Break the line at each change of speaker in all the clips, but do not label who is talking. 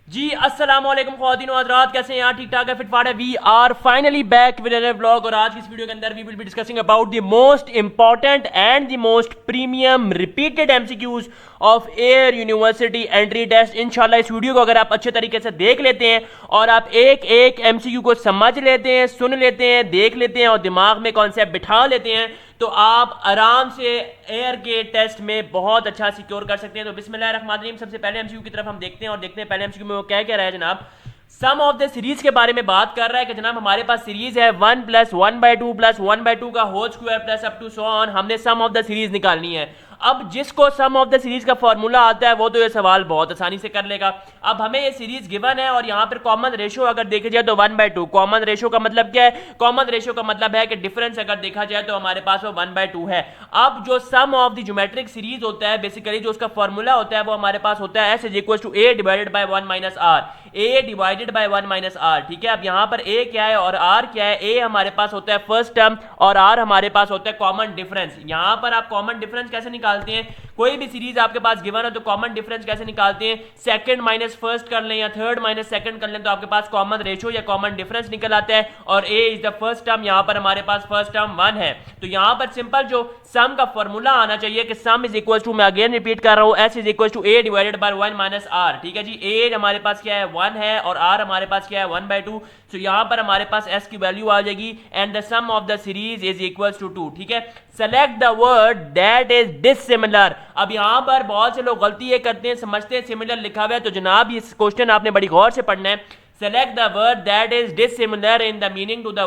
जी अस्सलाम वालेकुम ख्वातीन और हज़रात, कैसे हैं यार? ठीक ठाक है, फिट फाट है। We are finally back with another vlog और आज की इस वीडियो के अंदर we will be discussing about the most important and the most premium repeated MCQs of Air University entry test. इंशाल्लाह इस वीडियो को अगर आप अच्छे तरीके से देख लेते हैं और आप एक एक एमसीक्यू को समझ लेते हैं, सुन लेते हैं, देख लेते हैं और दिमाग में कॉन्सेप्ट बिठा लेते हैं तो आप आराम से एयर के टेस्ट में बहुत अच्छा सिक्योर कर सकते हैं। तो बिस्मिल्लाहिर्रहमानिर्रहीम, सबसे पहले एमसीक्यू की तरफ हम देखते हैं और देखते हैं पहले एमसीक्यू में वो क्या कह रहा है जनाब। सम ऑफ द सीरीज के बारे में बात कर रहा है कि जनाब हमारे पास सीरीज है 1 + 1/2 + 1/2 का whole square plus up to so on. हमने सम ऑफ द सीरीज निकालनी है। अब जिसको सम ऑफ द सीरीज का फॉर्मूला आता है वो तो ये सवाल बहुत आसानी से कर लेगा। अब हमें ये सीरीज गिवन है और यहाँ पर कॉमन रेशो अगर देखा जाए तो 1/2। कॉमन रेशो का मतलब क्या है? कॉमन रेशो का मतलब है कि डिफरेंस अगर देखा जाए तो हमारे पास वो 1/2 है। अब जो सम ऑफ द ज्योमेट्रिक सीरीज होता है, बेसिकली जो उसका फॉर्मूला होता है वो हमारे पास होता है S = A divided by 1 - R। A divided by 1 - R, ठीक है। अब यहाँ पर A क्या है और R क्या है? A हमारे पास होता है फर्स्ट टर्म और R हमारे पास होता है कॉमन डिफरेंस। यहाँ पर आप कॉमन डिफरेंस कैसे निकालते हैं? कोई भी सीरीज आपके पास गिवन है तो कॉमन डिफरेंस कैसे निकालते हैं? सेकंड माइनस फर्स्ट कर लें या थर्ड माइनस सेकंड कर लें तो आपके पास कॉमन रेशो या कॉमन डिफरेंस निकल आता है और A is the first term. यहाँ पर हमारे पास फर्स्ट टर्म 1 है। तो यहाँ पर सिंपल जो सम का फॉर्मूला आना चाहिए कि सम इज इक्वल टू, मैं अगेन रिपीट कर रहा हूँ, S = A divided by 1 - R, ठीक है जी। A हमारे पास क्या है? 1 है और R हमारे पास क्या है? 1/2। तो यहाँ पर हमारे पास S की वैल्यू आ जाएगी and the sum of the series is equal to 2, ठीक है। Select the word that is dissimilar. अब यहाँ पर बहुत से लोग गलती ये करते हैं, समझते हैं सिमिलर लिखा हुआ है, तो जनाब इस क्वेश्चन आपने बड़ी गौर से पढ़ना है। Select the word that is dissimilar in the meaning to the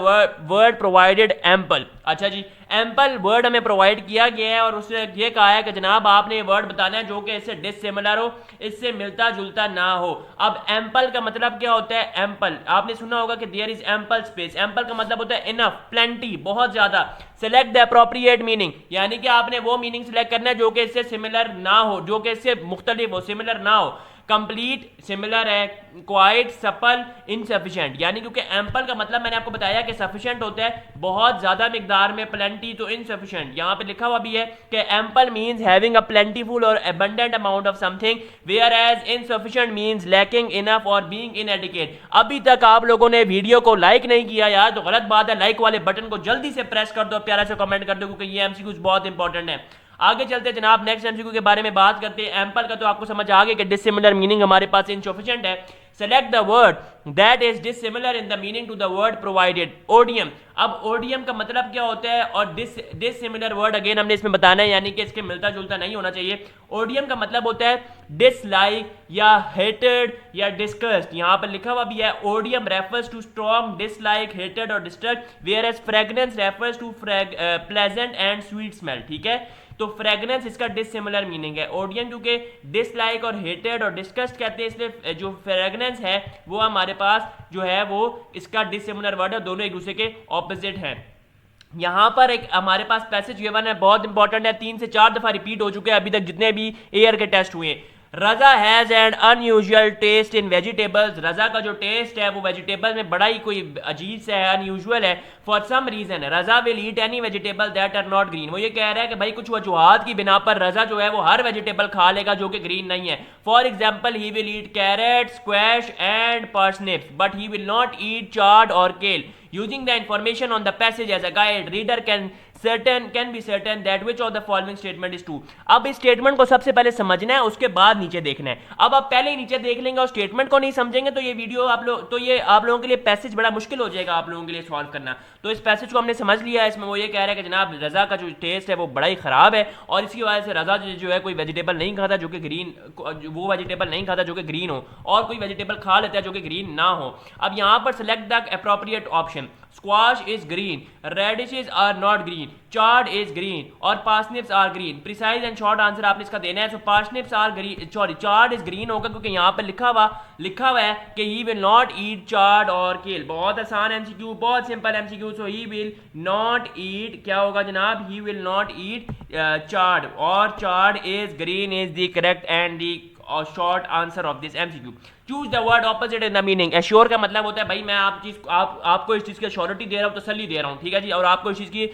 word provided ample. अच्छा जी, एम्पल वर्ड हमें प्रोवाइड किया गया है और उसने ये कहा है कि जनाब आपने ये वर्ड बताना है जो कि इससे डिसिमिलर हो, इससे मिलता जुलता ना हो। अब एम्पल का मतलब क्या होता है? एम्पल आपने सुना होगा कि there is ample space. Ample का मतलब होता है इनफ, प्लेंटी, बहुत ज्यादा। सेलेक्ट द अप्रोप्रिएट मीनिंग, यानी कि आपने वो मीनिंग सेलेक्ट करना है जो कि इससे सिमिलर ना हो, जो कि इससे मुख्तलिफ हो, सिमिलर ना हो। कंप्लीट सिमिलर है, क्वाइट, सपल, इनसफिशिएंट। यानी क्योंकि एम्पल का मतलब मैंने आपको बताया कि सफिशिएंट होता है बहुत ज्यादा मिकदार में, प्लेंटी तो इनसफिशिएंट। यहां पे लिखा हुआ भी है कि ample means having a plentiful और abundant amount of something, whereas insufficient means lacking enough और बीइंग इनएडिक्वेट। अभी तक आप लोगों ने वीडियो को लाइक नहीं किया यार, तो गलत बात है। लाइक वाले बटन को जल्दी से प्रेस कर दो, प्यारा से कमेंट कर दो, क्योंकि ये एमसीक्यूज बहुत इंपॉर्टेंट है। आगे चलते जनाब, नेक्स्ट एमसीक्यू के बारे में बात करते हैं। एम्पल का तो आपको समझ आ गया कि डिसिमिलर मीनिंग हमारे पास इनसफिशिएंट है। Select the word that is dissimilar in the meaning to the word provided. Odium. अब ओडियम का मतलब क्या होता है और डिसिमिलर वर्ड अगेन हमने इसमें बताना है, यानी कि इसके मिलता जुलता नहीं होना चाहिए। ओडियम का मतलब होता है डिसलाइक या हेटेड या डिस्कस्ड। यहां पर लिखा हुआ भी है odium refers to strong dislike, hated और disturb, whereas fragrance refers to pleasant and sweet smell, ठीक है। तो फ्रेग्रेंस इसका डिसिमिलर मीनिंग है। ओडियम क्योंकि डिसलाइक और हेटेड और डिस्कस्ड कहते हैं, इसलिए जो फ्रेग्रेंस है वो हमारे पास जो है वो इसका डिसिमिलर वर्ड है, दोनों एक दूसरे के ऑपोजिट हैं। यहां पर एक हमारे पास पैसेज गिवन है, बहुत इंपॉर्टेंट है, 3 से 4 दफा रिपीट हो चुके हैं अभी तक जितने भी एयर के टेस्ट हुए। Raza has an unusual taste in vegetables. Raza का जो टेस्ट है वो वेजिटेबल में बड़ा ही कोई अजीब सा है, अनयूजुअल है। For some reason Raza will eat any vegetable that are not green. वो ये कह रहा है कि भाई कुछ वजूहात की बिना पर रजा जो है वो हर वेजिटेबल खा लेगा जो कि ग्रीन नहीं है। For example he will eat carrot, squash and parsnips, but he will not eat chard और kale. Using the information on the passage as a guide, reader can be certain that which of the following statement is true। अब इस statement को सबसे पहले समझना है, उसके बाद नीचे देखना है। अब आप पहले ही नीचे देख लेंगे और स्टेटमेंट को नहीं समझेंगे तो ये वीडियो आप लोगों के लिए पैसेज बड़ा मुश्किल हो जाएगा आप लोगों के लिए सॉल्व करना। तो इस पैसेज को हमने समझ लिया है। इसमें वो ये कह रहा है कि जनाब रजा का जो टेस्ट है वो बड़ा ही खराब है और इसकी वजह से रजा जो है कोई वेजिटेबल नहीं खाता जो कि ग्रीन, वो वेजिटेबल नहीं खाता जो कि ग्रीन हो, और कोई वेजिटेबल खा लेता है जो कि ग्रीन ना हो। अब यहाँ पर select the appropriate option. Squash is green, radishes are not green, chard is green और parsnips are green. Precise and short answer आपने इसका देना है। So parsnips are green, sorry chard is green होगा क्योंकि यहाँ पर लिखा हुआ है कि he will not eat chard और केल। बहुत आसान एमसीक्यू, बहुत simple MCQ. So he will not eat, क्या होगा जनाब? He will not eat chard, और chard is green is the correct and the short answer of this MCQ. Choose the word opposite in the meaning. Assure का मतलब होता है भाई मैं आपको इस चीज की अश्योरिटी दे रहा हूं, तसल्ली दे रहा हूं, ठीक है जी, और आपको इस चीज की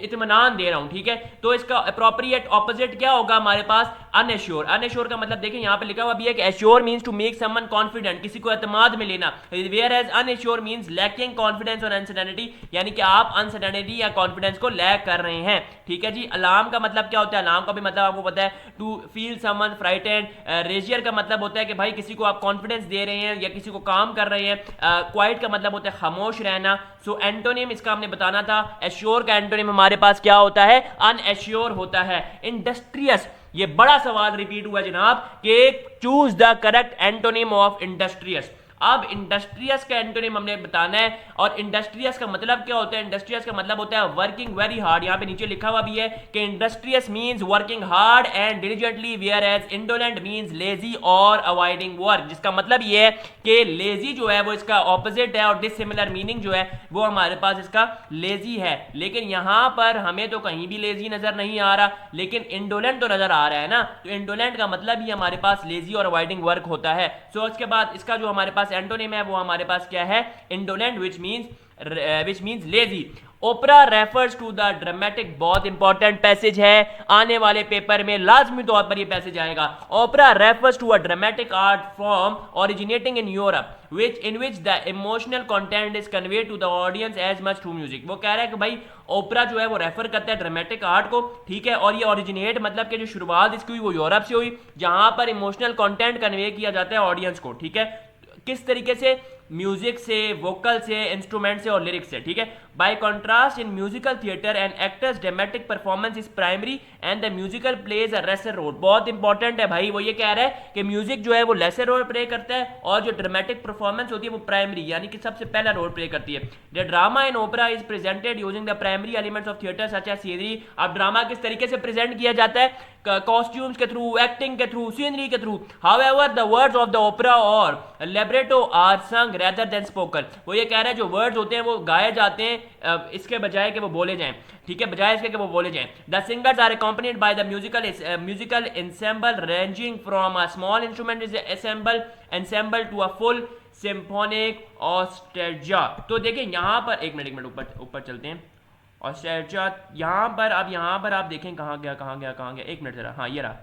इत्मीनान दे रहा हूं, ठीक है। तो इसका अप्रोप्रिएट ऑपोजिट क्या होगा हमारे पास? अनएश्योर, अनएश्योर का मतलब देखें यहाँ पे लिखा हुआ भी है कि assure means to make someone confident, किसी को एतमाद में लेना, whereas unassure means lacking confidence और अनसर्टेनिटी, यानी कि आप अनसर्टेनिटी या कॉन्फिडेंस को लैक कर रहे हैं, ठीक है जी। अलार्म का मतलब क्या होता है, अलार्म का भी मतलब आपको पता है, टू फील समवन फ्राइटेंड। रेजियर का मतलब होता है कि भाई किसी को आप कॉन्फिडेंस दे रहे हैं या किसी को काम कर रहे हैं। क्वाइट का मतलब होता है खामोश रहना। सो एंटोनिम इसका हमने बताना था, एश्योर का एंटोनिम हमारे पास क्या होता है, अनएश्योर होता है। इंडस्ट्रियस, ये बड़ा सवाल रिपीट हुआ जनाब कि choose the correct antonym of industrious. अब इंडस्ट्रियस का एंटोनिम हमने बताना है, और इंडस्ट्रियस का मतलब क्या होता है, इंडस्ट्रियस का मतलब होता है वर्किंग वेरी हार्ड। यहां पे नीचे लिखा हुआ भी है कि industrious means working hard and diligently, whereas indolent means lazy और अवॉइडिंग वर्क, जिसका मतलब ये है कि लेजी जो है वो इसका ऑपोजिट है, और डिसिमिलर मीनिंग जो है वो हमारे पास इसका लेजी है। लेकिन यहां पर हमें तो कहीं भी लेजी नजर नहीं आ रहा, लेकिन इंडोलेंट तो नजर आ रहा है ना, तो इंडोलेंट का मतलब ही हमारे पास लेजी और अवॉइडिंग वर्क होता है। सो उसके बाद इसका जो हमारे पास एंटोनिम है वो हमारे पास क्या है, indolent, which means lazy। Opera refers to the dramatic, बहुत इंपॉर्टेंट पैसेज है, आने वाले पेपर में लाजमी तौर पर ये पैसेज आएगा। Opera refers to a dramatic art form originating in Europe in which the emotional content is conveyed to the audience as much through music। वो कह रहा है कि भाई ओपरा जो है वो रेफर करता है ड्रामेटिक आर्ट को, ठीक है, और ये ओरिजिनेट मतलब कि जो शुरुआत इसकी हुई वो यूरोप से हुई, जहां पर इमोशनल कंटेंट कन्वे किया जाता है ऑडियंस को, ठीक है, किस तरीके से, म्यूजिक से, वोकल से, इंस्ट्रूमेंट से और लिरिक्स से, ठीक है। By contrast in musical theatre and actors dramatic performance is primary and the musical plays a lesser role. बहुत इंपॉर्टेंट है भाई, वो ये कह रहा है कि म्यूजिक जो है वो लेसर रोल प्ले करता है, और जो ड्रामेटिक परफॉर्मेंस होती है वो प्राइमरी यानी कि सबसे पहला रोल प्ले करती है। The drama in opera is presented using the primary elements of theatre such as scenery. अब ड्रामा किस तरीके से प्रेजेंट किया जाता है, कॉस्ट्यूम्स के थ्रू, एक्टिंग के थ्रू, सीनरी के through. However the words of the opera और libretto are sung rather than spoken. वो ये कह रहा है जो वर्ड्स होते हैं वो गाए जाते हैं इसके बजाय कि वो बोले जाएं, ठीक है, बजाय इसके कि वो बोले जाएं। The singers are accompanied by the musical ensemble ranging from a small instrument is ensemble to a full symphonic orchestra. तो देखिए यहाँ पर एक मिनट ऊपर चलते हैं। ऑर्केस्ट्रा यहाँ पर आप देखें कहाँ गया, एक मिनट जरा, हाँ ये रहा।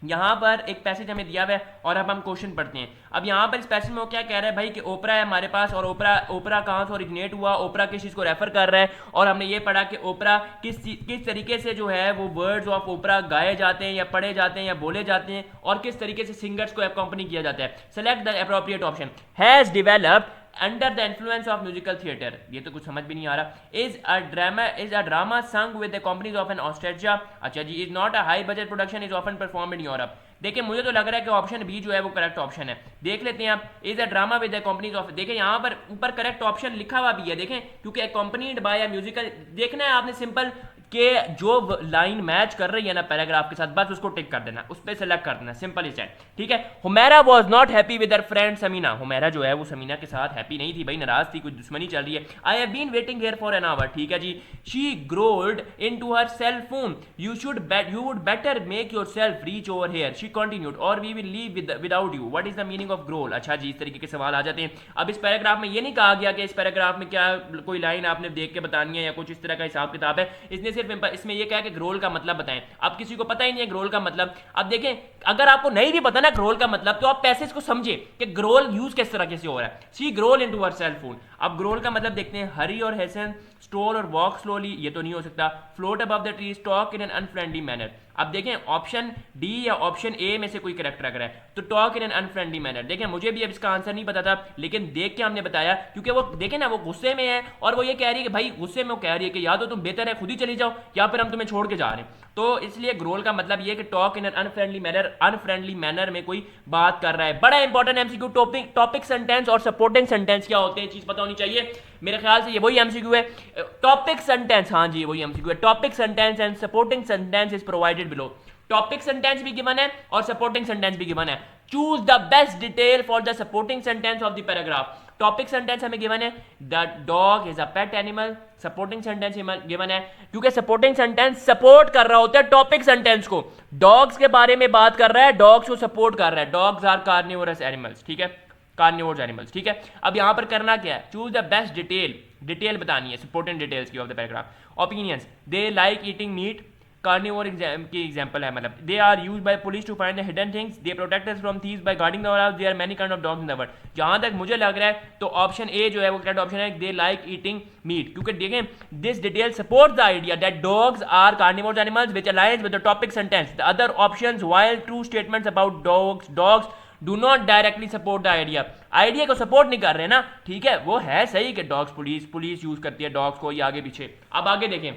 यहाँ पर एक पैसेज हमें दिया हुआ है और अब हम क्वेश्चन पढ़ते हैं। अब यहाँ पर इस पैसेज में वो क्या कह रहा है भाई कि ओपरा है हमारे पास, और ओपरा कहाँ से ओरिजिनेट हुआ, ओपरा किस चीज़ को रेफर कर रहा है, और हमने ये पढ़ा कि ओपरा किस तरीके से जो है वो वर्ड्स ऑफ ओपरा गाए जाते हैं या पढ़े जाते हैं या बोले जाते हैं, और किस तरीके से सिंगर्स को अकम्पनी किया जाता है। Select the appropriate option. Has developed under the influence of musical theatre, ये तो कुछ समझ भी नहीं आ रहा। Is a drama sung with the companies of an orchestra. अच्छा जी, is not a high budget production, is often perform in Europe. देखिए मुझे तो लग रहा है कि ऑप्शन बी जो है वो करेक्ट ऑप्शन है। देख लेते हैं आप, is a drama with the companies of, देखें यहाँ पर ऊपर करेक्ट ऑप्शन लिखा हुआ भी है, देखें, क्योंकि अकम्पनीड बाय अ म्यूजिकल, देखना है आपने सिंपल कि जो लाइन मैच कर रही है ना पैराग्राफ के साथ, बस उसको टिक कर देना, उस पर सेलेक्ट कर देना, सिंपल इज दैट, ठीक है। Humaira was not happy with her friend Samina, Humaira जो है वो समीना के साथ हैप्पी नहीं थी भाई, नाराज थी, कुछ दुश्मनी चल रही है। I have been waiting here for an hour, ठीक है जी। She growled into her cell phone, you would better make yourself reach over here, she continued, और we will leave without you, what is the meaning of growl. अच्छा जी, इस तरीके के सवाल आ जाते हैं। अब इस पैराग्राफ में ये नहीं कहा गया कि इस पैराग्राफ में क्या कोई लाइन आपने देख के बतानी है या कुछ इस तरह का हिसाब किताब है, इसने सिर्फ इसमें ये कि ग्रोल का मतलब बताएं। अब किसी को पता ही नहीं है ग्रोल का मतलब। अब देखें, अगर आपको नहीं भी पता ना ग्रोल का मतलब, तो आप पैसेज को समझे कि ग्रोल यूज किस तरह से हो रहा है। She growl into her cell phone. अब ग्रोल का मतलब देखते हैं, हरी और हैसन, स्ट्रोल और वॉक स्लोली, ये तो नहीं हो सकता। Float above the tree, talk in an unfriendly manner. अब देखें ऑप्शन डी या ऑप्शन ए में से कोई करेक्ट लग रहा है, तो talk in an unfriendly manner. देखें मुझे भी अब इसका आंसर नहीं पता था, लेकिन देख के हमने बताया, क्योंकि वो देखें ना वो गुस्से में है, और वो ये कह रही है कि भाई गुस्से में वो कह रही है कि या तो तुम बेहतर है खुद ही चली जाओ, या फिर हम तुम्हें छोड़ के जा रहे हैं। तो इसलिए ग्रोल का मतलब ये कि talk in an unfriendly manner में कोई बात कर रहा है। बड़ा इंपॉर्टेंट एमसीक्यू, टॉपिक सेंटेंस और सपोर्टिंग सेंटेंस क्या होते हैं, चीज पता होनी चाहिए। मेरे ख्याल से ये वही एमसीक्यू है। टॉपिक सेंटेंस, हाँ जी वही एमसीक्यू है। Topic sentence and supporting sentence is provided below. Topic sentence भी गिवन है और सपोर्टिंग सेंटेंस भी गिवन है। Choose the best detail for the supporting sentence of the paragraph. Topic sentence हमें गिवन है, the dog is a pet animal. Supporting sentence given है, क्योंकि supporting sentence support कर रहा होता है टॉपिक सेंटेंस को। डॉग्स के बारे में बात कर रहा है, डॉग्स को सपोर्ट कर रहा है। डॉग्स आर कार्निवोरस एनिमल्स, ठीक है, कार्निवोरस एनिमल्स, ठीक है। अब यहां पर करना क्या है, choose the best detail, detail बतानी है सपोर्टिंग डिटेल्स की of the paragraph. Opinions, they like eating meat, carnivore की एग्जांपल है, मतलब they are used by police to find the hidden things, they protect us from thieves by guarding the house, there are many kind of dogs in the world. जहां तक मुझे लग रहा है तो ऑप्शन ए जो है वो करेक्ट ऑप्शन है, दे लाइक ईटिंग मीट, क्योंकि देखें this detail support the idea that dogs are carnivorous animals which aligns with the topic sentence. The other options while true statements about dogs do not directly support the idea को support नहीं कर रहे ना, ठीक है, वो है सही कि डॉग्स पुलिस यूज करती है डॉग्स को, ये आगे पीछे। अब आगे देखें,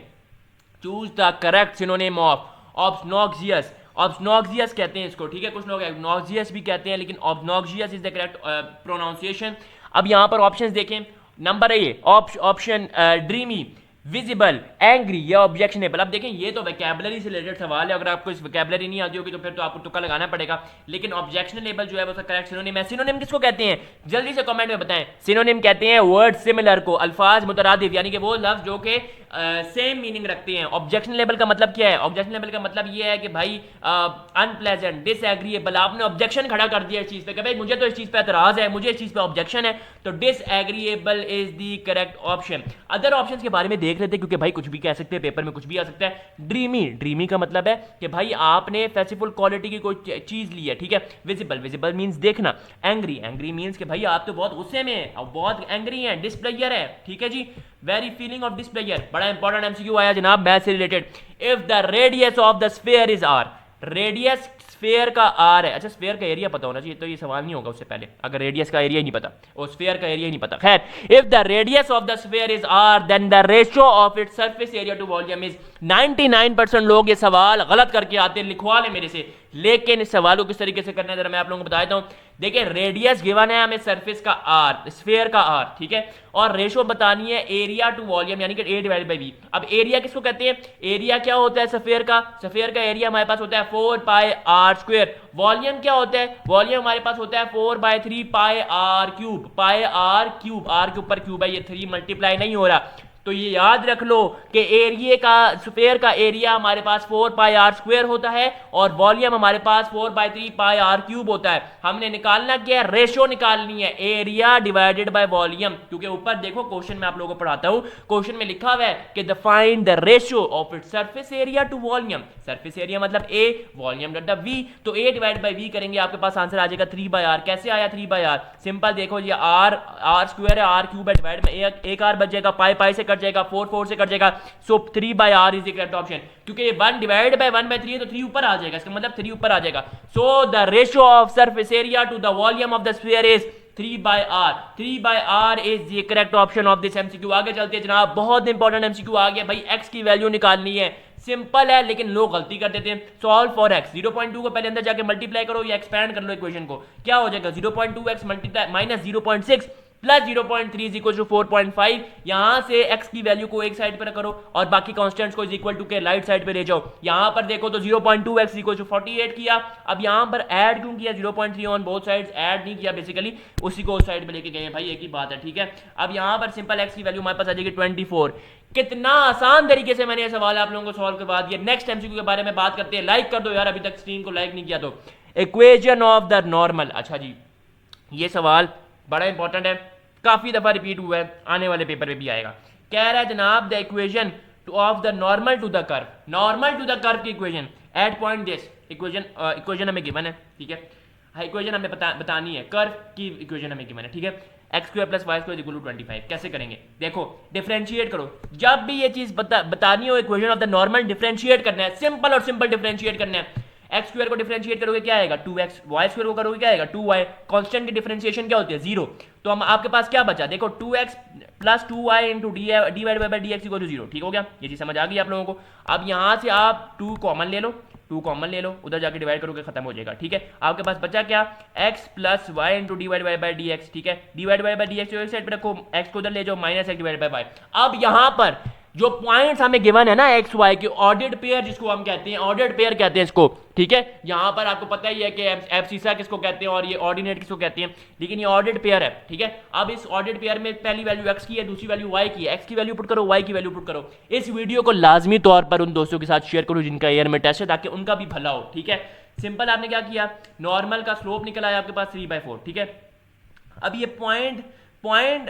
choose the correct synonym of obnoxious. Obnoxious कहते हैं इसको, ठीक है, कुछ लोग ऑब्नॉक्सियस भी कहते हैं, लेकिन obnoxious is the correct pronunciation. अब यहां पर ऑप्शंस देखें, number A option dreamy, visible, angry या ऑब्जेक्शनेबल। अब देखें ये तो वोकैबुलरी से रिलेटेड सवाल है, अगर आपको इस वोकैबुलरी नहीं आती होगी तो फिर तो आपको तुक्का लगाना पड़ेगा, लेकिन ऑब्जेक्शनेबल जो है वो करेक्ट सिनोनिम है। सिनोनिम किसको कहते हैं, जल्दी से कमेंट में बताएं। सिनोनिम कहते हैं वर्ड सिमिलर को, अल्फाज मुतरादिफ, यानी कि वो लफ्ज जो कि सेम मीनिंग रखते हैं। ऑब्जेक्शनेबल का मतलब क्या है, ऑब्जेक्शनेबल का मतलब ये है कि भाई अनप्लेजेंट, डिसएग्रीएबल, आपने ऑब्जेक्शन खड़ा कर दिया इस चीज पे कि भाई मुझे तो इस चीज पे एतराज है, मुझे इस चीज पे ऑब्जेक्शन है, तो disagreeable is the correct option. Other options के बारे में देख लेते हैं, क्योंकि भाई कुछ भी कह सकते हैं, पेपर में कुछ भी आ सकता है। ड्रीमी का मतलब है कि भाई आपने फेसिफुल क्वालिटी की कोई चीज ली है, ठीक है। विजिबल मींस देखना। एंग्री मींस कि भाई आप तो बहुत गुस्से में हैं और बहुत एंग्री हैं। डिसप्लेयर है, ठीक है जी, वेरी फीलिंग ऑफ डिसप्लेयर। बड़ा इंपॉर्टेंट एमसीक्यू आया जनाब मैथ से related. If the radius of the sphere is r, radius sphere का आर है, अच्छा स्फीयर का एरिया पता होना चाहिए, तो ये सवाल नहीं होगा उससे पहले अगर रेडियस का एरिया ही नहीं पता और स्फीयर का एरिया ही नहीं पता। खैर, if the radius of the sphere is r then the ratio of its surface area to volume is. 99% लोग ये सवाल गलत करके आते हैं, लिखवा ले मेरे से, लेकिन इस सवाल को किस तरीके से करना है जरा मैं आप लोगों को बता देता हूं। देखिए रेडियस गिवन है हमें सरफेस का आर, स्फीयर का आर, ठीक है, और रेशो बतानी है एरिया टू वॉल्यूम यानी कि A/V। अब एरिया किसको कहते हैं, एरिया क्या होता है स्फीयर का एरिया हमारे पास होता है 4πr²। वॉल्यूम क्या होता है, वॉल्यूम हमारे पास होता है 4/3πr³। r के ऊपर क्यूब है, ये 3 मल्टीप्लाई नहीं हो रहा, तो ये याद रख लो कि एरिया का स्फीयर का एरिया हमारे पास 4πr² होता है और वॉल्यूम हमारे पास 4/3πr³ होता है। हमने निकालना क्या है, रेशो निकालनी है, एरिया डिवाइडेड बाय वॉल्यूम, क्योंकि ऊपर देखो क्वेश्चन में आप लोगों को पढ़ाता हूं, क्वेश्चन में लिखा हुआ है कि find the ratio of its surface area to volume. Surface area मतलब A, वॉल्यूम मतलब V, तो A डिवाइड बाय V करेंगे आपके पास आंसर आ जाएगा 3/r। कैसे आया 3/r, सिंपल देखो ये r² है, r³ है, डिवाइड में एक r बच जाएगा, पाई से कट जाएगा, 4 से कट जाएगा, सो 3/r is the correct option, क्योंकि ये 1 डिवाइड बाय 1/3 है तो 3 ऊपर आ जाएगा, इसका मतलब 3 ऊपर आ जाएगा। So the ratio of surface area to the volume of the sphere is 3/r। 3/r is the correct option of this MCQ. आगे चलते हैं जनाब, बहुत इंपॉर्टेंट एमसीक्यू आ गया भाई, x की वैल्यू निकालनी है। सिंपल है लेकिन लोग गलती कर देते हैं। सॉल्व फॉर x, 0.2 को पहले अंदर जाके मल्टीप्लाई करो या एक्सपैंड कर लो इक्वेशन को, क्या हो जाएगा 0.2x multiply minus 0.6 plus 0.3 is equal to 4.5। यहां से x की वैल्यू को एक साइड पर करो और बाकी कांस्टेंट्स को इज इक्वल टू के राइट साइड पे ले जाओ। यहां पर देखो तो 0.2x इक्वल टू 48 किया, अब यहां पर ऐड क्यों किया, 0.3 ऑन बोथ साइड्स ऐड नहीं किया, बेसिकली उसी को उस साइड पे लेके गए भाई, एक ही बात है, ठीक है। अब यहां पर सिंपल x की वैल्यू हमारे पास आ जाएगी 24। कितना आसान तरीके से मैंने ये सवाल आप लोगों को सॉल्व करवा दिया। नेक्स्ट एमसीक्यू के बारे में बात करते हैं। लाइक कर दो यार, अभी तक स्क्रीन को लाइक नहीं किया तो। इक्वेशन ऑफ द नॉर्मल, अच्छा जी ये सवाल बड़ा इंपॉर्टेंट है, काफी दफा रिपीट हुआ है, आने वाले पेपर में भी आएगा। कह रहा है जनाब the equation of the normal to the curve, normal to the curve की equation at point this. Equation हमें गिवन है, ठीक है, इक्वेशन हमें बतानी है, कर्व की इक्वेशन हमें गिवन है, ठीक है। x² + y² equal to 25। कैसे करेंगे, देखो डिफरेंशिएट करो, जब भी ये चीज बतानी हो equation of the normal differentiate करना है, सिंपल और सिंपल डिफरेंशिएट करना है। x² को डिफरेंशिएट करोगे क्या आएगा 2x, y² को करोगे क्या आएगा 2y, कांस्टेंट की डिफरेंशिएशन क्या होती है 0, तो हम आपके पास क्या बचा, देखो 2x + 2y into divide by dx equal to 0, ठीक हो गया, ये चीज समझ आ गई आप लोगों को। अब यहां से आप 2 कॉमन ले लो, 2 कॉमन ले लो, उधर जाके डिवाइड करोगे खत्म हो जाएगा, ठीक है। आपके पास बचा क्या, x + y into divide by dx, ठीक है, डिवाइड बाय dx एक साइड पे रखो, x को उधर ले जाओ, -x डिवाइड बाय y। अब यहां पर जो पॉइंट्स हमें गिवन है ना x y के ऑर्डर्ड पेयर, जिसको हम कहते हैं ऑर्डर्ड पेयर कहते हैं इसको, ठीक है। यहां पर आपको पता ही है कि एब्सिसा किसको कहते हैं और ये ऑर्डिनेट किसको कहते हैं, लेकिन ये ऑर्डर्ड पेयर है, ठीक है। अब इस ऑर्डर्ड पेयर में पहली वैल्यू x की है, दूसरी वैल्यू y की है, x की वैल्यू पुट करो, y की वैल्यू पुट करो। इस वीडियो को लाजमी तौर पर उन दोस्तों के साथ शेयर करो जिनका ईयर में टेस्ट है, ताकि उनका भी भला हो, ठीक है। सिंपल आपने क्या किया, नॉर्मल का स्लोप निकल आया आपके पास 3/4, ठीक है। अब ये पॉइंट पॉइंट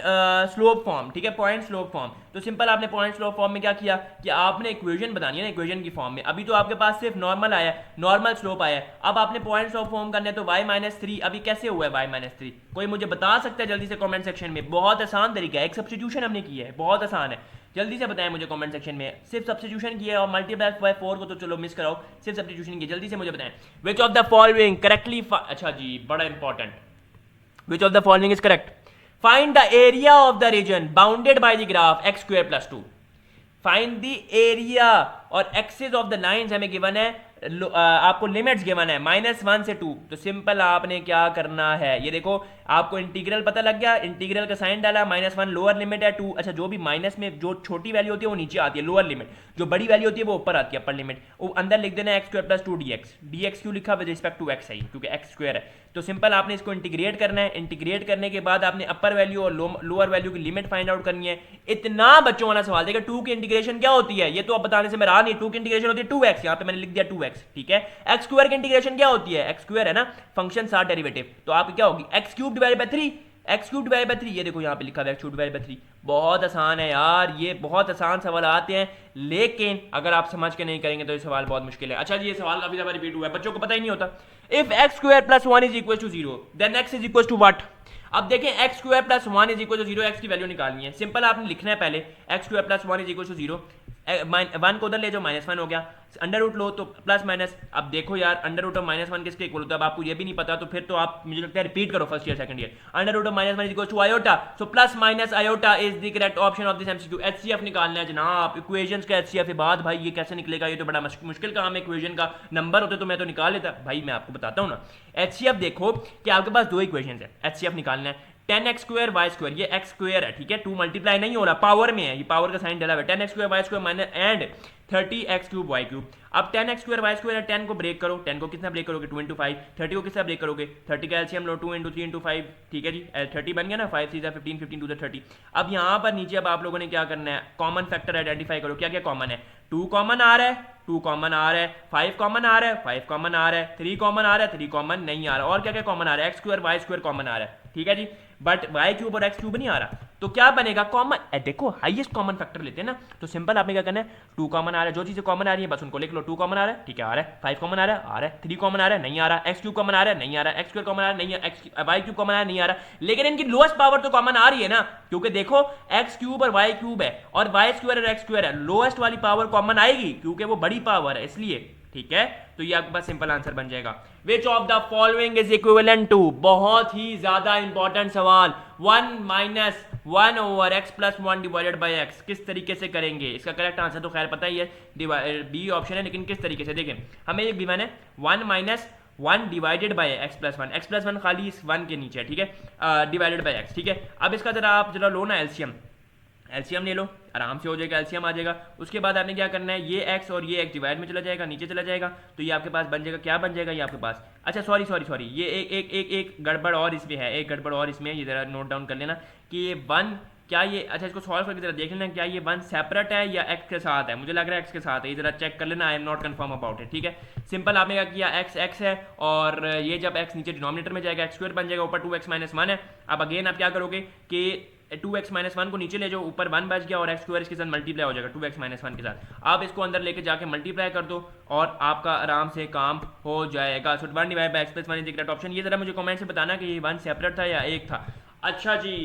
स्लोप फॉर्म, ठीक है, पॉइंट स्लोप फॉर्म। तो सिंपल आपने पॉइंट स्लोप फॉर्म में क्या किया कि आपने इक्वेशन बतानी है ना, इक्वेशन की फॉर्म में। अभी तो आपके पास सिर्फ नॉर्मल आया है, नॉर्मल स्लोप आया है, अब आपने पॉइंट स्लोप फॉर्म करना है। तो y-3 अभी कैसे हुआ है y-3? कोई मुझे बता सकता है जल्दी से कमेंट सेक्शन में? बहुत आसान तरीका है, एक सब्स्टिट्यूशन हमने की है, बहुत आसान है। जल्दी से बताएं मुझे कमेंट सेक्शन में। सिर्फ सब्स्टिट्यूशन किया है और मल्टीप्लाई बाय 4 को तो चलो मिस कराओ, सिर्फ सब्स्टिट्यूशन की। जल्दी से मुझे बताएं विच ऑफ द फॉलोइंग करेक्टली, अच्छा जी बड़ा important, which of the following is correct? Find the area of the region bounded by the graph x square plus 2. Find the area और axis of the lines हमें given है, आपको limits given है -1 से 2। तो simple आपने क्या करना है, ये देखो आपको इंटीग्रल पता लग गया, इंटीग्रल का साइन डाला, -1 लोअर लिमिट है, 2 अच्छा जो भी माइनस में जो छोटी वैल्यू होती है वो नीचे आती है लोअर लिमिट, जो बड़ी वैल्यू होती है वो ऊपर आती है अपर लिमिट। वो अंदर लिख देना x square plus 2 dx। dx क्यों लिखा विद रिस्पेक्ट टू x है क्योंकि x स्क्वायर है। तो सिंपल आपने इसको इंटीग्रेट करना है, इंटीग्रेट करने के बाद आपने अपर वैल्यू और लोअर वैल्यू की लिमिट फाइंड आउट करनी है। इतना बच्चों वाला सवाल देखा, 2 की इंटीग्रेशन क्या होती है ये तो अब बताने से मैं रहा नहीं। 2 की इंटीग्रेशन होती है 2x, यहाँ पे मैंने लिख दिया 2x, ठीक है। x स्क्वायर की इंटीग्रेशन क्या होती है, x स्क्वायर है ना फंक्शन साथ डेरिवेटिव, तो आपकी क्या होगी x cube divided by 3, x cube divided by 3, ये देखो यहाँ पे लिखा है x क्यूब डिवाइडेड बाय 3। बहुत आसान है यार, ये बहुत आसान सवाल आते हैं, लेकिन अगर आप समझ के नहीं करेंगे तो ये सवाल बहुत मुश्किल है। अच्छा जी ये सवाल काफी ज्यादा रिपीट हुआ है, बच्चों को पता ही नहीं होता। If x square plus 1 is equal to 0 then x is equal to what? अब देखें x square plus 1 is equal to 0, x की वैल्यू निकालनी है। सिंपल आपने लिखना है पहले x square plus 1 is equal to 0, 1 को उधर ले जाओ -1 हो गया, अंडर रूट लो तो प्लस माइनस। अब देखो यार अंडर रूट ऑफ -1 किसके इक्वल होता है, अब आपको ये भी नहीं पता तो फिर तो आप मुझे लगता है रिपीट करो first year second year. Under root of -1 is equal to iota, so plus minus iota is the correct option of this MCQ. HCF निकालना है जनाब, इक्वेशंस का एचसीएफ के बाद भाई ये कैसे निकलेगा, ये तो बड़ा मुश्किल काम है। इक्वेशन का नंबर होते तो मैं तो निकाल लेता भाई, मैं आपको बताता हूँ ना। एचसीएफ देखो कि आपके पास दो इक्वेशन है, एचसीएफ निकालना है 10x स्क्वायर वाई स्क्वायर, ये x स्क्वायर है ठीक है, 2 मल्टीप्लाई नहीं हो रहा, पावर में है, ये पावर का साइन डला हुआ है। 10x square y square minus and 30x cube y cube. अब 10x स्क्वायर वाई स्क्वायर है, 10 को ब्रेक करो, 10 को कितना ब्रेक करोगे 2 इंटू 5, 30 को कितना ब्रेक करोगे 30 का एलसीएम लो 2 इंटू 3 इंटू 5, ठीक है जी 30 बन गया ना, 5 3 15 15 टू 30। अब यहाँ पर नीचे अब आप लोगों ने क्या करना है, कॉमन फैक्टर आइडेंटिफाई करो, क्या क्या कॉमन है। 2 कॉमन आ रहा है, 2 कॉमन आ रहा है, 5 कॉमन आ रहा है, 5 कॉमन आ रहा है, 3 कॉमन आ रहा है, 3 कॉमन नहीं आ रहा, और क्या क्या कॉमन आ रहा है, x square y square common आ रहा है, ठीक है जी, बट वाई क्यूब और एक्स क्यूब नहीं आ रहा। तो क्या बनेगा कॉमन, देखो हाईएस्ट कॉमन फैक्टर लेते हैं ना, तो सिंपल आपने क्या करना है 2 कॉमन आ रहा है, जो चीजें कॉमन आ रही है बस उनको लिख लो। 2 कॉमन आ रहा है ठीक है, आ रहा है, 5 कॉमन आ रहा है, 3 कॉमन आ रहा है नहीं आ रहा, एक्स क्यूब कॉमन आ रहा है नहीं आ रहा, एक्स स्क्वायर कॉमन आ रहा है नहीं है, वाई क्यूब कॉमन आ रहा है नहीं आ रहा, लेकिन इनकी लोएस्ट पावर तो कॉमन आ रही है ना, क्योंकि देखो एक्स क्यूब और वाई क्यूब है और वाई स्क्वायर और एक्स स्क्वायर है, लोएस्ट वाली पावर कॉमन आएगी क्योंकि वो बड़ी पावर है इसलिए, ठीक है। तो ये आपके पास सिंपल आंसर बन जाएगा। Which of the following is equivalent to, बहुत ही ज्यादा इंपॉर्टेंट सवाल, 1 minus 1 over x plus 1 divided by x, किस तरीके से करेंगे। इसका करेक्ट आंसर तो खैर पता ही है, बी ऑप्शन है, लेकिन किस तरीके से देखें, हमें ये गिवन है 1 minus 1 divided by x plus 1, x plus 1 खाली इस 1 के नीचे है, ठीक है, डिवाइडेड बाई एक्स, ठीक है। अब इसका जरा आप जरा लो ना एलसीएम, एलसीएम ले लो, आराम से हो जाएगा, एलसीएम आ जाएगा। उसके बाद आपने क्या करना है, ये x और ये x डिवाइड में चला जाएगा, नीचे चला जाएगा, तो ये आपके पास बन जाएगा, क्या बन जाएगा ये आपके पास, अच्छा सॉरी ये एक गड़बड़ और इसमें है, एक गड़बड़ और इसमें, ये जरा नोट डाउन कर लेना कि ये 1 क्या ये, अच्छा इसको सॉल्व करके जरा देख लेना क्या ये 1 सेपरेट है या x के साथ है, मुझे लग रहा है x के साथ है, ये जरा चेक कर लेना, I am not confirm about it, ठीक है। सिंपल आपने क्या किया x है और ये जब x नीचे डिनोमिनेटर में जाएगा x स्क्वायर बन जाएगा, ऊपर 2x माइनस 1 है। अब अगेन आप क्या करोगे कि 2x माइनस 1 को नीचे ले जाओ, ऊपर 1 बच गया और एक्स स्क्वायर इसके साथ मल्टीप्लाई हो जाएगा 2x माइनस 1 के साथ। आप इसको अंदर लेके जाके मल्टीप्लाई कर दो और आपका आराम से काम हो जाएगा। सो 1 divide by x plus 1 is the correct option. ये जरा मुझे कमेंट से बताना कि ये 1 सेपरेट था या एक था। अच्छा जी,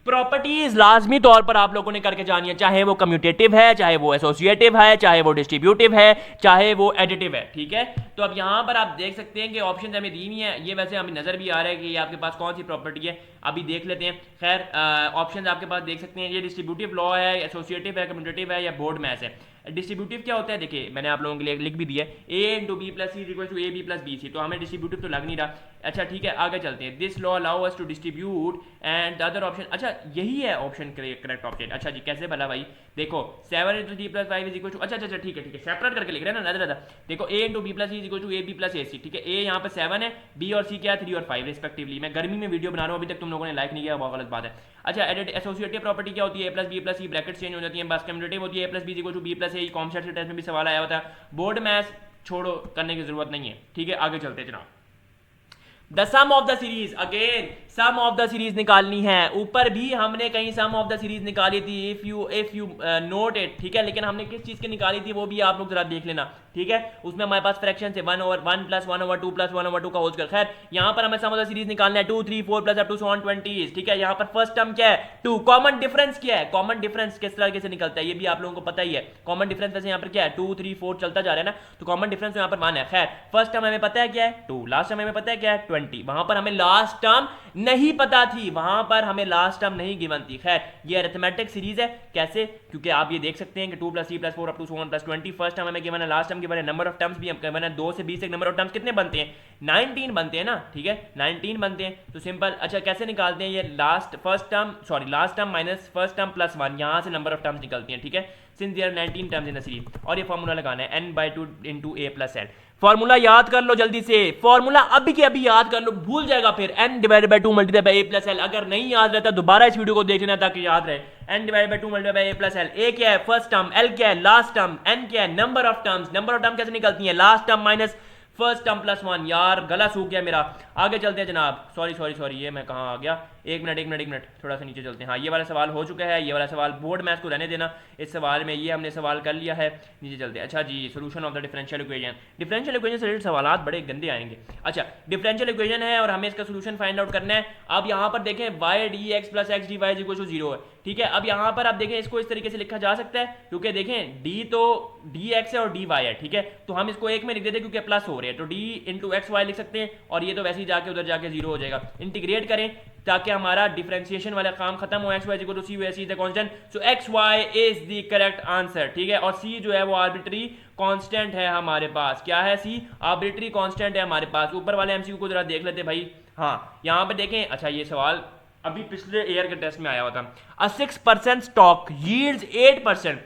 प्रॉपर्टीज लाजमी तौर पर आप लोगों ने करके जानी है, चाहे वो कम्यूटेटिव है, चाहे वो एसोसिएटिव है, चाहे वो डिस्ट्रीब्यूटिव है, चाहे वो एडिटिव है, ठीक है। तो अब यहाँ पर आप देख सकते हैं कि ऑप्शन हमें दी हुई है, ये वैसे हमें नजर भी आ रहा है कि ये आपके पास कौन सी प्रॉपर्टी है, अभी देख लेते हैं। खैर ऑप्शन आपके पास देख सकते हैं, ये डिस्ट्रीब्यूटिव लॉ है, एसोसिएटिव है, कम्यूटेटिव है या बोर्ड मैथ है। डिस्ट्रीब्यूटिव क्या होता है, देखिए मैंने आप लोगों के लिए लिख भी दिया है, a into b plus c equal to a b plus b c, तो हमें डिस्ट्रीब्यूटिव तो लग नहीं रहा। अच्छा ठीक है, आगे चलते हैं। This law allow us to distribute and the other option, अच्छा यही है ऑप्शन करेक्ट ऑप्शन। अच्छा जी कैसे भला भाई, देखो 7 into 3 plus 5 is equal to, अच्छा ठीक है सेपरेट करके लिख रहे हैं ना, नजर देखो a into b plus c is equal to a b plus a c, ठीक है। a यहाँ पर 7 है, b और c क्या है 3 और 5 रिस्पेक्टिवली। मैं गर्मी में वीडियो बना रहा हूँ, अभी तक तुम लोगों ने लाइक नहीं किया, बहुत गलत बात है। अच्छा एसोसिएटिव प्रॉपर्टी क्या होती है, a plus b plus c, bracket change हो जाती है, बस कम्यूटेटिव होती है a plus b equal to b plus a, कॉमसेट से टेस्ट में भी सवाल आया होता है। बोर्ड मैथ छोड़ो, करने की जरूरत नहीं है, ठीक है। आगे चलते हैं जनाब। The sum of the series, again sum of the series निकालनी है। ऊपर भी हमने कहीं सम ऑफ द सीरीज निकाली थी, इफ यू नोट इट, ठीक है, लेकिन हमने किस चीज की निकाली थी वो भी आप लोग जरा देख लेना, ठीक है। उसमें हमारे पास फ्रैक्शन से 1/1 + 1/2 + 1/2 का होल स्क्वायर। खैर यहाँ पर हमें सम ऑफ द सीरीज निकालना है 2 3 4 प्लस अप टू 20, ठीक है। यहाँ पर फर्स्ट टर्म क्या है 2, कॉमन डिफरेंस क्या है, कॉमन डिफरेंस किस तरह से निकलता है ये भी आप लोगों को पता ही है। कॉमन डिफरेंस वैसे यहाँ पर क्या है 2 3 4 चलता जा रहा है ना, तो कॉमन डिफरेंस यहाँ पर 1 है। खैर फर्स्ट टर्म हमें पता है क्या है 2, लास्ट टर्म हमें पता है क्या है 20। वहां पर हमें लास्ट टर्म नहीं पता थी, वहां पर हमें लास्ट टर्म नहीं गिवन थी। खैर ये अरिथमेटिक सीरीज है, कैसे, क्योंकि आप ये देख सकते हैं कि 2 + 3 + 4 अप टू 1 + 20 फर्स्ट टर्म हमें गिवन है, लास्ट टर्म गिवन है, नंबर ऑफ टर्म्स भी गिवन है 2 से 20 तक नंबर ऑफ टर्म्स कितने बनते हैं 19 बनते हैं ना, ठीक है 19 बनते हैं। तो सिंपल, अच्छा कैसे निकालते हैं ये, last term minus first term plus 1, यहां से नंबर ऑफ टर्म्स निकलती हैं, ठीक है, since there 19 terms in the series. और ये फॉर्मूला लगाना है n/2 * a + l। फॉर्मूला याद कर लो जल्दी से, फॉर्मूला अभी के अभी याद कर लो, भूल जाएगा फिर, n/2 × a + l। अगर नहीं याद रहता दोबारा इस वीडियो को देख लेना ताकि याद रहे। n/2 × a + l, a क्या है फर्स्ट टर्म, l क्या है लास्ट टर्म, n क्या है number of terms. Number of term कैसे निकलती है, last term minus first term plus 1। यार गला सूख गया मेरा, आगे चलते हैं जनाब। सॉरी ये मैं कहाँ आ गया, एक मिनट, थोड़ा सा नीचे चलते हैं। हाँ ये वाला सवाल हो चुका है, ये वाला सवाल बोर्ड मैथ्स को रहने देना, इस सवाल में ये हमने सवाल कर लिया है, नीचे चलते हैं। अच्छा जी, solution of the differential equation. Differential equation से रिलेटेड सवाल बड़े गंदे आएंगे। अच्छा डिफरेंशियल इक्वेशन है और हमें इसका सोल्यूशन फाइंड आउट करना है। अब यहाँ पर देखें y dx + x dy = 0 है, ठीक है। अब यहाँ पर आप देखें इसको इस तरीके से लिखा जा सकता है, क्योंकि देखें d तो dx है और dy है, ठीक है, तो हम इसको एक में लिख देते हैं क्योंकि प्लस हो रहे हैं, तो d × xy लिख सकते हैं, और ये तो वैसे ही जाके उधर जाके 0 हो जाएगा। इंटीग्रेट करें ताकि हमारा डिफरेंशिएशन वाला काम खत्म हो। xy = c where c is the constant, so xy is the correct answer, ठीक है। और c जो है वो आर्बिट्री कांस्टेंट है हमारे पास, क्या है c आर्बिट्री कांस्टेंट है हमारे पास। ऊपर वाले एमसीक्यू को जरा देख लेते भाई। हाँ यहाँ पे देखें, अच्छा ये सवाल अभी पिछले ईयर के टेस्ट में आया हुआ था। a 6% स्टॉक यील्ड्स 8%,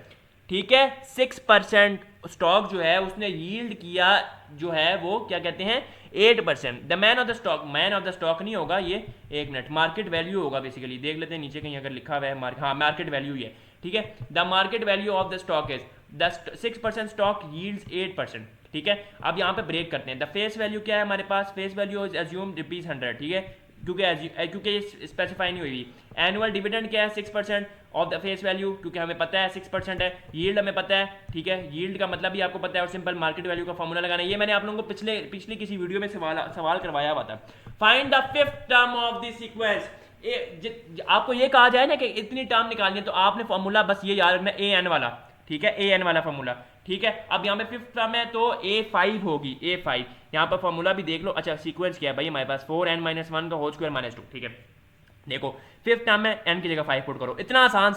ठीक है, 6% स्टॉक जो है उसने यील्ड किया जो है वो क्या कहते हैं 8%। The man of the stock नहीं होगा ये, एक मिनट, मार्केट वैल्यू होगा बेसिकली, देख लेते हैं नीचे कहीं अगर लिखा हुआ है हाँ मार्केट वैल्यू ही है, ठीक है। The market value of the stock is the 6% stock yields 8%, ठीक है। अब यहाँ पे ब्रेक करते हैं। द फेस वैल्यू क्या है हमारे पास, फेस वैल्यू इज अज्यूम ₹100, ठीक है, क्योंकि ये स्पेसिफाई नहीं हुई। एनुअल डिविडेंड क्या है 6% ऑफ द फेस वैल्यू, क्योंकि हमें पता है 6% है। यील्ड हमें पता है, ठीक है, यील्ड का मतलब भी आपको पता है, और सिंपल मार्केट वैल्यू का फॉर्मूला लगाना है। ये मैंने आप लोगों को पिछली किसी वीडियो में सवाल करवाया हुआ था। Find the fifth term of this sequence. आपको ये कहा जाए ना कि इतनी टर्म निकालनी है, तो आपने फॉर्मूला बस ये याद रखना an वाला, ठीक है, an वाला फॉर्मूला, ठीक है। अब यहाँ पे फिफ्थ टर्म है तो a5 होगी, a5। यहाँ पर फॉर्मूला भी देख लो। अच्छा सीक्वेंस क्या है भाई हमारे पास 4n - 1 का होल स्क्वायर -2, ठीक है। देखो फिफ्थ टर्म में n की जगह 5 पुट करो। इतना आसान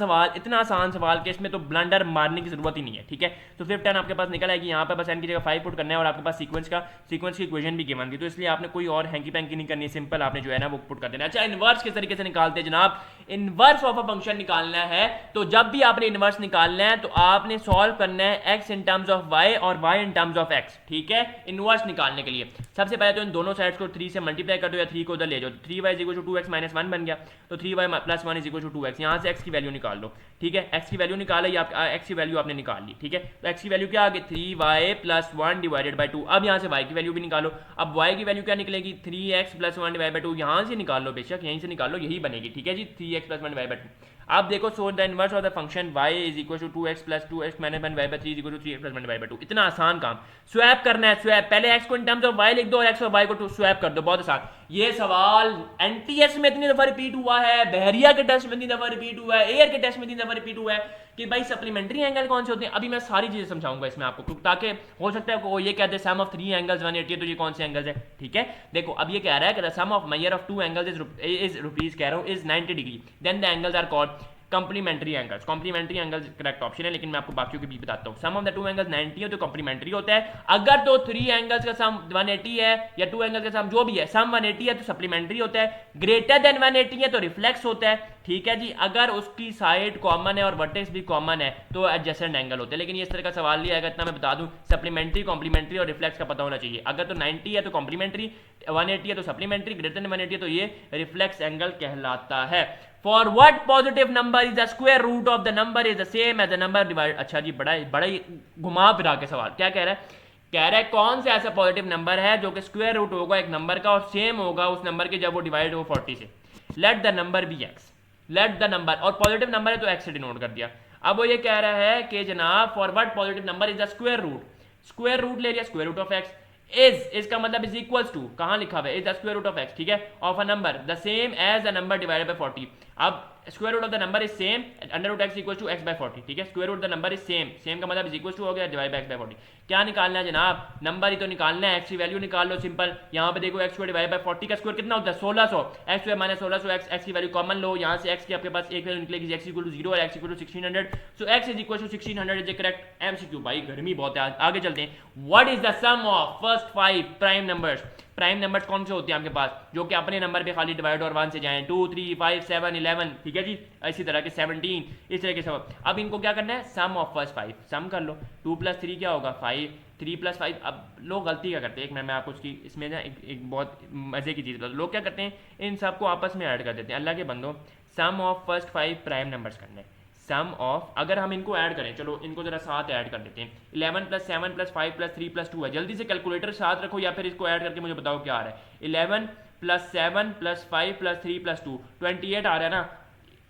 सवाल कि इसमें तो ब्लंडर मारने की जरूरत ही नहीं है, ठीक है। तो फिफ्थ टर्म आपके पास निकल आएगी, यहाँ पे बस n की जगह 5 पुट करना है, और आपके पास सीक्वेंस की इक्वेशन भी गिवन थी, तो इसलिए आपने कोई और हैंकी पैंकी नहीं करनी है, सिंपल आपने जो है ना वो पुट कर देना। अच्छा इनवर्स किस तरीके से निकालते हैं जनाब, इनवर्स ऑफ अ फंक्शन निकालना है, तो जब भी आपने इनवर्स निकालना है तो आपने सॉल्व करना है x in terms of y और y in terms of x, ठीक है। इनवर्स निकालने के लिए सबसे पहले तो इन दोनों साइड्स को 3 से मल्टीप्लाई कर दो या 3 को उधर ले जाओ, 3y = 2x - 1 बन गया, तो 3y + 1 = 2x। यहाँ से x की वैल्यू निकाल लो, ठीक है, x की वैल्यू निकाल ली, x की वैल्यू आपने निकाल ली, ठीक है। तो x की वैल्यू क्या आ गई 3y + 1 / 2। अब यहाँ से y की वैल्यू भी निकालो। अब y की वैल्यू क्या निकलेगी 3x + 1 / 2। यहाँ से निकाल लो, बेशक यहीं से निकाल लो, यही बनेगी, ठीक है जी, 3x + 1 / 2। आप देखो so the inverse of the function y = 2x + 2x - 1 / 3 = 3x + 1 / 2। इतना आसान काम, स्वैप करना है, स्वैप। पहले x को इन टर्म्स ऑफ y लिख दो और x और y को स्वैप कर दो, बहुत आसान। ये सवाल एनटीएस में इतनी दफा रिपीट हुआ है, बहरिया के टेस्ट में इतनी दफा रिपीट हुआ है, एयर के टेस्ट में इतनी दफा रिपीट हुआ है कि भाई सप्लीमेंट्री एंगल कौन से होते हैं। अभी मैं सारी चीजें समझाऊंगा इसमें आपको, ताकि हो सकता है वो ये कहते हैं सम ऑफ 3 एंगल्स 180 है, तो ये कौन से एंगल्स है, ठीक है। देखो अब ये कह रहा है कि the sum of measure of 2 angles is rupees कह रहा हूं is 90 degree, then the angles are called complementary angles. Complementary angles correct option है, लेकिन मैं आपको बाकियों के भी बताता हूँ। सम ऑफ द 2 एंगल्स 90 है तो कॉम्प्लीमेंट्री होता है। अगर तो 3 एंगल्स का सम 180 है या 2 एंगल्स का सम जो भी है, सम 180 है तो सप्लीमेंट्री होता है, ग्रेटर देन 180 है तो रिफ्लेक्स होता है, ठीक है जी। अगर उसकी साइड कॉमन है और वर्टेक्स भी कॉमन है तो एडजेसेंट एंगल होता है। लेकिन ये इस तरह का सवाल नहीं आएगा, इतना मैं बता दूं, सप्लीमेंट्री, कॉम्प्लीमेंट्री और रिफ्लेक्स का पता होना चाहिए। अगर तो 90 है तो कॉम्प्लीमेंट्री, 180 है तो सप्लीमेंट्री, ग्रेटर देन 180 है तो ये रिफ्लेक्स एंगल कहलाता है। For what positive number is the square root of the number is the same as the number divided। अच्छा जी, बड़ा ही घुमा फिरा के सवाल क्या कह रहा है कह रहा है कौन सा ऐसा पॉजिटिव नंबर है जो कि स्क्वायर रूट होगा एक नंबर का और सेम होगा उस नंबर के जब वो डिवाइड हो 40 से। Let the number be x, let the number, और पॉजिटिव नंबर है तो एक्स से डिनोट कर दिया। अब वो ये कह रहा है कि जनाब for what positive number is the square root, square root ले लिया square root of x, is इसका मतलब इज इक्वल्स टू, कहां लिखा हुआ है, is the square root of x, ठीक है, of a number the same as the number divided by 40। अब square root of the number is same, under root x equal to x by 40, ठीक है, square root the number is same, same का मतलब is equal to हो गया divide by x by 40। क्या निकालना है जनाब, नंबर ही तो निकालना है, एक्स की वैल्यू निकाल लो सिंपल। यहाँ पे देखो एक्स स्क्वायर डिवाइड बाय 40 का स्क्वायर कितना होता है 1600, एक्स स्क्वायर माइनस 1600 एक्स की वैल्यू कॉमन लो, यहाँ से एक्स की आपके पास एक वैल्यू निकलेगी एक्स इक्वल टू 0 और x equal to 1600, so x is equal to 1600 is the correct MCQ. भाई गर्मी बहुत है, आगे चलते हैं। What is the sum of first 5 prime numbers, prime numbers कौन से होते हैं आपके पास जो कि अपने नंबर पे खाली डिवाइड और 1 से जाएं, 2 3 5 7 11, ठीक है जी, इसी तरह के 17, इस तरह के सब। अब इनको क्या करना है, सम ऑफ फर्स्ट 5, सम कर लो, 2 + 3 क्या होगा 5, 3 + 5। अब लोग गलती क्या करते हैं, एक मैं आपको उसकी इसमें ना एक बहुत मजे की चीज़ बता दूं, लोग क्या करते हैं इन सबको आपस में ऐड कर देते हैं। अल्लाह के बंदो, सम ऑफ फर्स्ट 5 प्राइम नंबर्स करना है, सम ऑफ, अगर हम इनको ऐड करें, चलो इनको जरा साथ ऐड कर देते हैं, 11 + 7 + 5 + 3 + 2 है, जल्दी से कैलकुलेटर साथ रखो या फिर इसको ऐड करके मुझे बताओ क्या आ रहा है। 11 + 7 + 5 + 3 + 2 28 आ रहा है ना।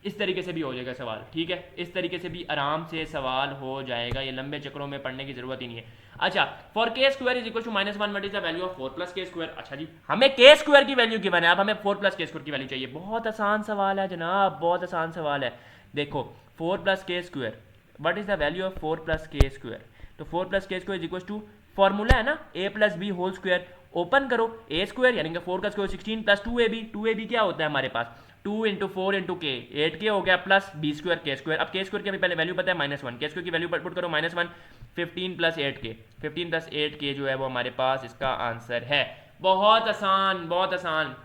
इस तरीके से भी हो जाएगा सवाल, ठीक है, इस तरीके से भी आराम से सवाल हो जाएगा, ये लंबे चक्रों में पढ़ने की जरूरत ही नहीं है। अच्छा, for k square is equal to -1 what is the value of 4 + k square. अच्छा जी, हमें के स्क्वायर की वैल्यू गिवन है, अब हमें 4 + के स्क्वायर की वैल्यू चाहिए। बहुत आसान सवाल है जनाब, बहुत आसान सवाल है। देखो 4 + k square, what is the value of 4 + k square, तो 4 + k square is equal to, formula है ना a + b whole square, open करो a स्क्वायर यानी कि 4 का स्क्वायर 16 + 2ab, 2ab क्या होता है हमारे पास 2 × 4 × k, 8k हो गया, प्लस b स्क्वायर के स्क्वायर। अब के स्क्वायर की अभी पहले वैल्यू पता है -1, के स्क्वायर की वैल्यू पुट करो -1, 15 + 8k, 15 + 8k जो है वो हमारे पास इसका आंसर है। बहुत आसान, बहुत आसान।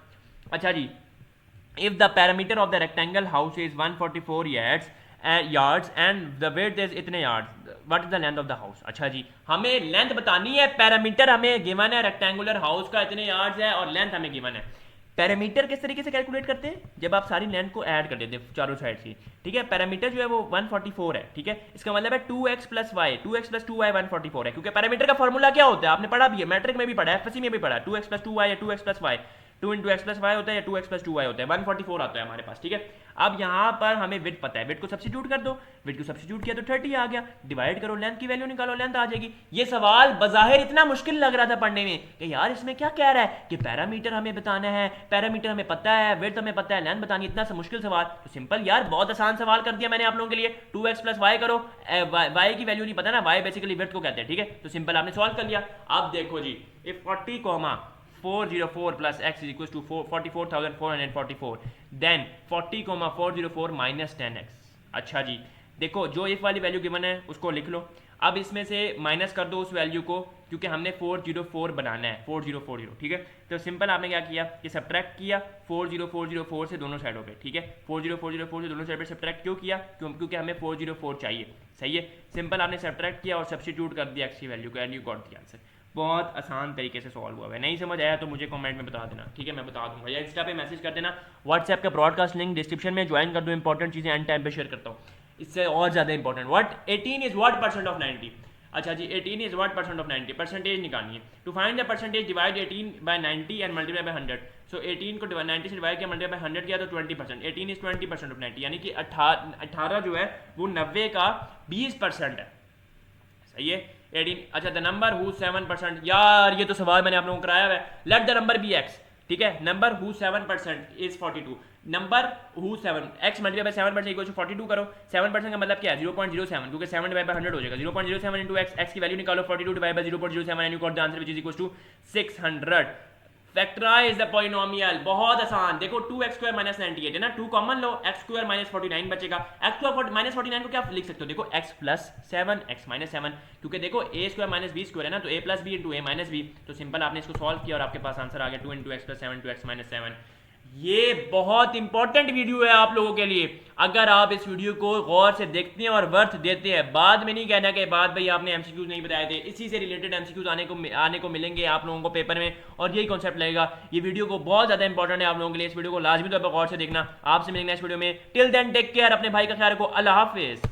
अच्छा जी, if the parameter of the rectangle house is 144 yards and the width is इतने yards, what is the length of the house. अच्छा जी, हमें लेंथ बतानी है, पैरामीटर हमें गिवन है, रेक्टेंगुलर हाउस का इतने यार्ड्स है और लेंथ हमें गिवन है। पैरामीटर किस तरीके से कैलकुलेट करते हैं, जब आप सारी लेंथ को ऐड कर देते हैं चारों साइड से, ठीक है। पैरामीटर जो है वो 144 है, ठीक है, इसका मतलब है 2x + y, 2x + 2y 144 है, क्योंकि पैरामीटर का फॉर्मूला क्या होता है आपने पढ़ा भी है, मैट्रिक में भी पढ़ा है, एफएससी में भी पढ़ा है, 2x + 2y या 2x + y, 2 × x + y होता है या 2x + 2y होता है, 144 आता है हमारे पास, ठीक है। अब यहाँ पर हमें विड्थ पता है, विड्थ को सब्स्टिट्यूट कर दो, विड्थ को सब्स्टिट्यूट किया तो 30 आ गया, डिवाइड करो, लेंथ की वैल्यू निकालो, लेंथ आ जाएगी। ये सवाल बज़ाहिर इतना मुश्किल लग रहा था पढ़ने में कि यार इसमें क्या कह रहा है कि पैरामीटर हमें बताना है, पैरामीटर हमें पता है, विड्थ हमें पता है, लेंथ बतानी, इतना सा मुश्किल सवाल। तो सिंपल यार, बहुत आसान सवाल कर दिया मैंने आप लोगों के लिए, 2x + y करो, y की वैल्यू नहीं पता ना, y बेसिकली विड्थ को कहते हैं, ठीक है, तो सिंपल आपने सॉल्व कर लिया। अब देखो जी, if 40,404 + x is equals to 44,444, then 40,404 - 10x। अच्छा जी, देखो जो इफ वाली वैल्यू गिवन है उसको लिख लो, अब इसमें से माइनस कर दो उस वैल्यू को, क्योंकि हमने 404 बनाना है, 4040, ठीक है। तो सिंपल आपने क्या किया कि सब्ट्रैक्ट किया, 40404 से दोनों साइडों पे, ठीक है, 40404 से दोनों साइड पे सब्ट्रैक्ट क्यों किया, क्योंकि हमें 404 चाहिए, सही है। सिंपल आपने सब्ट्रैक्ट किया और सब्स्टिट्यूट कर दिया x की वैल्यू को, and you got the answer. बहुत आसान तरीके से सॉल्व हुआ है, नहीं समझ आया तो मुझे कमेंट में बता देना, ठीक है, मैं बता दूंगा, या इंस्टा पे मैसेज कर देना, व्हाट्सएप का ब्रॉडकास्ट लिंक डिस्क्रिप्शन में ज्वाइन कर दो, इंपॉर्टेंट चीज़ें एंड टाइम पे शेयर करता हूँ, इससे और ज़्यादा important. What 18 is what % of 90। अच्छा जी, 18 इज व्हाट % ऑफ 90, परसेंटेज निकालनी है। To find the percentage divide 18 by 90 and multiply by 100। So 18 को 90 से डिवाइड किया, मल्टीप्लाई बाय 100 किया तो 20%, 18 इज 20% ऑफ 90, यानी कि 18 जो है वो 90 का 20% है, सही है। 18, अच्छा, द नंबर हु 7%, यार ये तो सवाल मैंने आप लोगों को कराया हुआ है। Let the number be x, ठीक है, number who 7% is 42, number who 7 x multiply by 7% equal to 42 करो, 7% का मतलब क्या है 0.07, क्योंकि 7 डिवाइड बाय 100 हो जाएगा, 0.07 इंटू x की वैल्यू निकालो, 42 divide by 0.07 and you got the answer which is equal to 600। Factorise the polynomial, बहुत आसान। देखो 2x² - 98 है ना, 2 कॉमन लो, x² - 49 बचेगा, x² - 49 को क्या लिख सकते हो, देखो x + 7 x - 7, क्योंकि देखो a² - b² है ना, तो a + b × a - b, तो सिंपल आपने इसको सॉल्व किया और आपके पास आंसर आ गया 2 × x + 7 × x - 7। ये बहुत इंपॉर्टेंट वीडियो है आप लोगों के लिए, अगर आप इस वीडियो को गौर से देखते हैं और वर्थ देते हैं, बाद में नहीं कहना कि बाद भाई आपने एमसीक्यूज नहीं बताए थे, इसी से रिलेटेड एमसीक्यूज आने को मिलेंगे आप लोगों को पेपर में, और यही कॉन्सेप्ट लगेगा। ये वीडियो को बहुत ज़्यादा इंपॉर्टेंट है आप लोगों के लिए, इस वीडियो को लाजमी तौर पर गौर से देखना। आपसे मिलेंगे नेक्स्ट वीडियो में, टिल देन टेक केयर, अपने भाई का ख्याल रखो, अल्लाह हाफिज़।